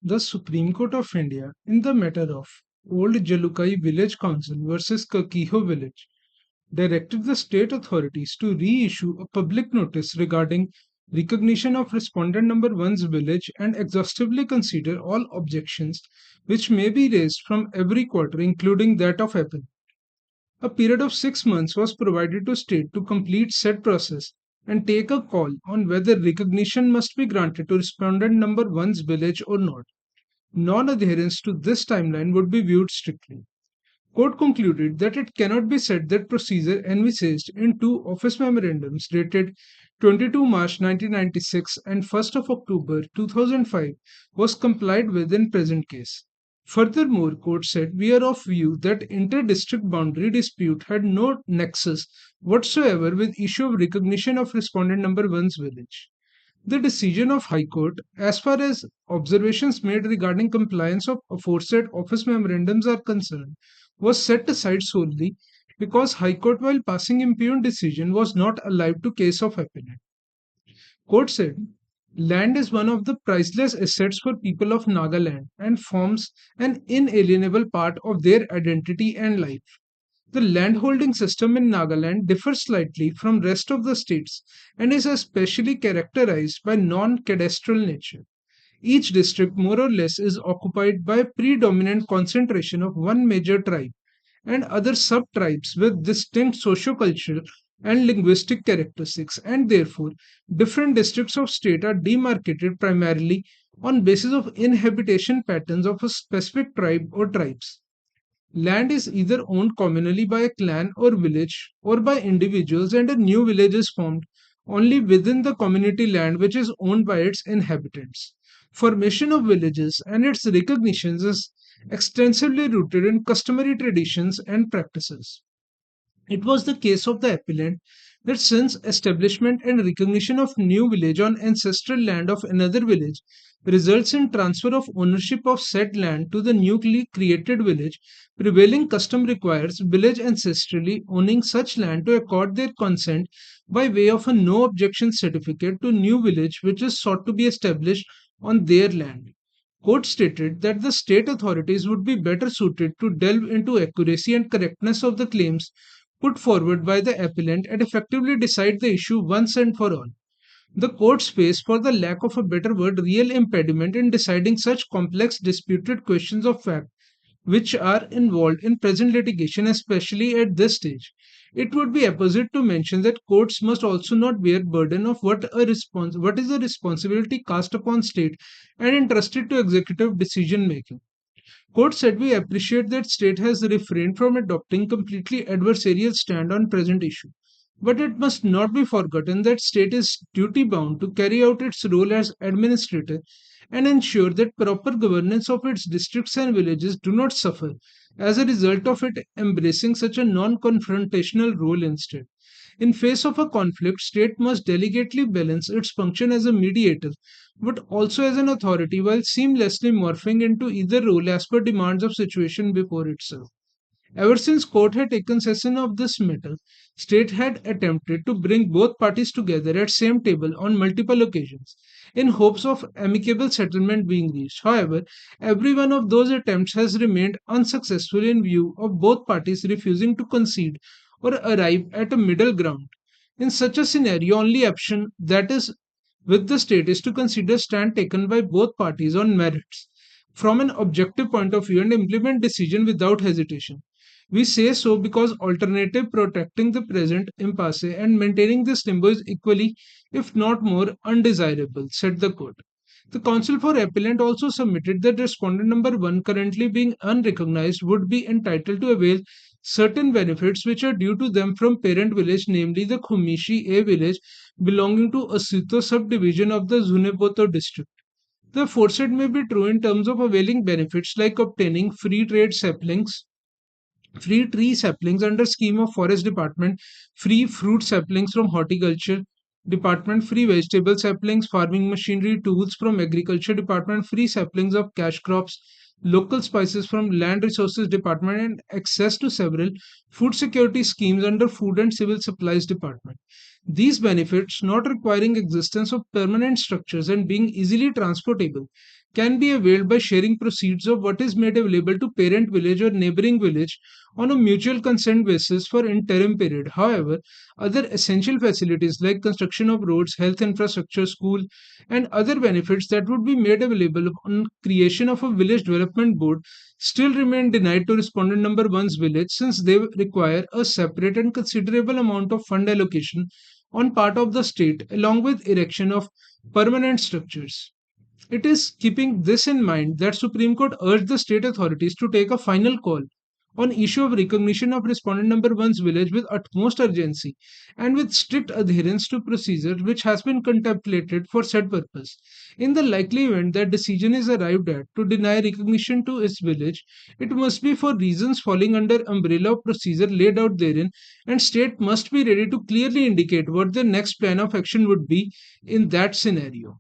The Supreme Court of India, in the matter of Old Jalukai Village Council versus Kakiho Village, directed the state authorities to reissue a public notice regarding recognition of respondent number one's village and exhaustively consider all objections which may be raised from every quarter, including that of appeal. A period of 6 months was provided to state to complete said process and take a call on whether recognition must be granted to respondent number one's village or not. Non-adherence to this timeline would be viewed strictly. Court concluded that it cannot be said that procedure envisaged in two office memorandums dated 22 March 1996 and 1st of October 2005 was complied with in present case. Furthermore, court said we are of view that inter-district boundary dispute had no nexus whatsoever with issue of recognition of respondent number one's village. The decision of High Court, as far as observations made regarding compliance of aforesaid office memorandums are concerned, was set aside solely because High Court, while passing impugned decision, was not alive to case of appellant. Court said, land is one of the priceless assets for people of Nagaland and forms an inalienable part of their identity and life. The landholding system in Nagaland differs slightly from rest of the states and is especially characterized by non-cadastral nature. Each district more or less is occupied by a predominant concentration of one major tribe and other sub-tribes with distinct socio-cultural and linguistic characteristics, and therefore different districts of state are demarcated primarily on basis of inhabitation patterns of a specific tribe or tribes. Land is either owned communally by a clan or village or by individuals, and a new village is formed only within the community land which is owned by its inhabitants. Formation of villages and its recognitions is extensively rooted in customary traditions and practices. It was the case of the appellant that since establishment and recognition of new village on ancestral land of another village results in transfer of ownership of said land to the newly created village, prevailing custom requires village ancestrally owning such land to accord their consent by way of a no objection certificate to new village which is sought to be established on their land. Court stated that the state authorities would be better suited to delve into accuracy and correctness of the claims put forward by the appellant and effectively decide the issue once and for all. The courts face, for the lack of a better word, real impediment in deciding such complex disputed questions of fact which are involved in present litigation, especially at this stage. It would be apposite to mention that courts must also not bear burden of what is a responsibility cast upon state and entrusted to executive decision making. Court said we appreciate that state has refrained from adopting completely adversarial stand on present issue. But it must not be forgotten that state is duty bound to carry out its role as administrator and ensure that proper governance of its districts and villages do not suffer as a result of it embracing such a non-confrontational role instead. In face of a conflict, state must delicately balance its function as a mediator but also as an authority while seamlessly morphing into either role as per demands of situation before itself. Ever since court had taken session of this matter, state had attempted to bring both parties together at same table on multiple occasions in hopes of amicable settlement being reached. However, every one of those attempts has remained unsuccessful in view of both parties refusing to concede or arrive at a middle ground. In such a scenario, only option that is with the state is to consider stand taken by both parties on merits from an objective point of view and implement decision without hesitation. We say so because alternative protecting the present impasse and maintaining this limbo is equally, if not more, undesirable, said the court. The counsel for appellant also submitted that respondent number one, currently being unrecognized, would be entitled to avail certain benefits which are due to them from parent village, namely the Khumishi A village belonging to Asito subdivision of the Zunepoto district. The aforesaid may be true in terms of availing benefits like obtaining free tree saplings under scheme of forest department, free fruit saplings from horticulture department, free vegetable saplings, farming machinery, tools from agriculture department, free saplings of cash crops, local spices from land resources department, and access to several food security schemes under food and civil supplies department. These benefits, not requiring existence of permanent structures and being easily transportable, can be availed by sharing proceeds of what is made available to parent village or neighboring village on a mutual consent basis for interim period. However, other essential facilities like construction of roads, health infrastructure, school, and other benefits that would be made available on creation of a village development board still remain denied to respondent number one's village since they require a separate and considerable amount of fund allocation on part of the state along with erection of permanent structures. It is keeping this in mind that Supreme Court urged the state authorities to take a final call on issue of recognition of respondent number one's village with utmost urgency and with strict adherence to procedure which has been contemplated for said purpose. In the likely event that decision is arrived at to deny recognition to its village, it must be for reasons falling under umbrella of procedure laid out therein, and state must be ready to clearly indicate what their next plan of action would be in that scenario.